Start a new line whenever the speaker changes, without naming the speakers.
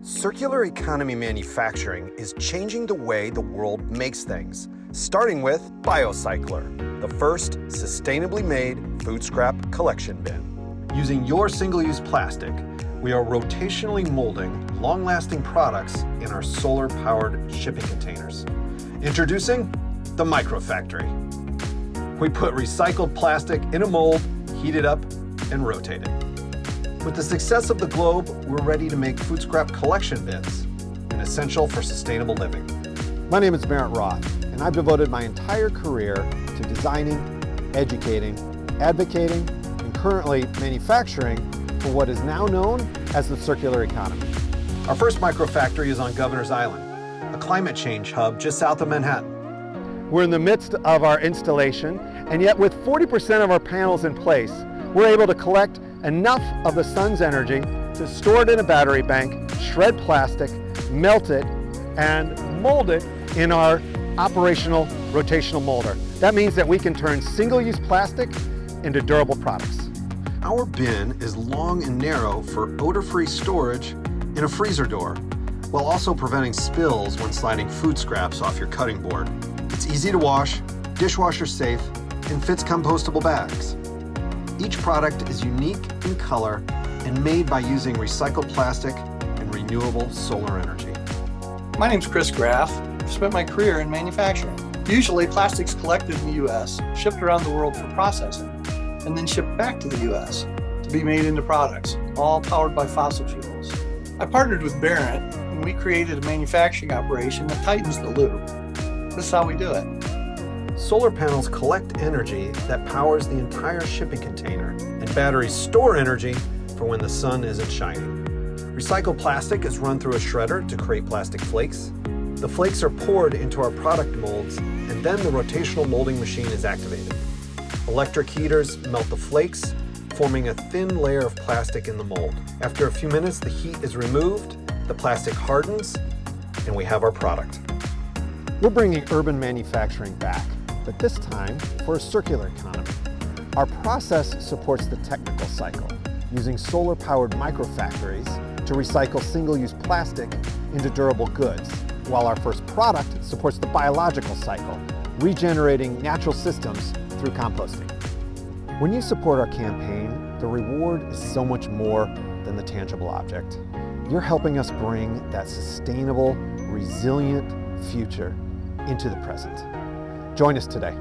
Circular economy manufacturing is changing the way the world makes things, starting with BioCyclr, the first sustainably made food scrap collection bin. Using your single-use plastic, we are rotationally molding long-lasting products in our solar-powered shipping containers. Introducing the MicroFactory. We put recycled plastic in a mold, heat it up, and rotate it. With the success of the Globe, we're ready to make food scrap collection bins, an essential for sustainable living.
My name is Merritt Roth, and I've devoted my entire career to designing, educating, advocating, and currently manufacturing for what is now known as the circular economy.
Our first MicroFactory is on Governor's Island, a climate change hub just south of Manhattan.
We're in the midst of our installation, and yet with 40% of our panels in place, we're able to collect enough of the sun's energy to store it in a battery bank, shred plastic, melt it, and mold it in our operational rotational molder. That means that we can turn single-use plastic into durable products.
Our bin is long and narrow for odor-free storage in a freezer door, while also preventing spills when sliding food scraps off your cutting board. It's easy to wash, dishwasher safe, and fits compostable bags. Each product is unique in color and made by using recycled plastic and renewable solar energy.
My name's Chris Graff. I've spent my career in manufacturing. Usually plastic's collected in the U.S., shipped around the world for processing, and then shipped back to the U.S. to be made into products, all powered by fossil fuels. I partnered with Barrett and we created a manufacturing operation that tightens the loop. This is how we do it.
Solar panels collect energy that powers the entire shipping container, and batteries store energy for when the sun isn't shining. Recycled plastic is run through a shredder to create plastic flakes. The flakes are poured into our product molds, and then the rotational molding machine is activated. Electric heaters melt the flakes, forming a thin layer of plastic in the mold. After a few minutes, the heat is removed, the plastic hardens, and we have our product.
We're bringing urban manufacturing back, but this time for a circular economy. Our process supports the technical cycle, using solar-powered microfactories to recycle single-use plastic into durable goods, while our first product supports the biological cycle, regenerating natural systems through composting. When you support our campaign, the reward is so much more than the tangible object. You're helping us bring that sustainable, resilient future into the present. Join us today.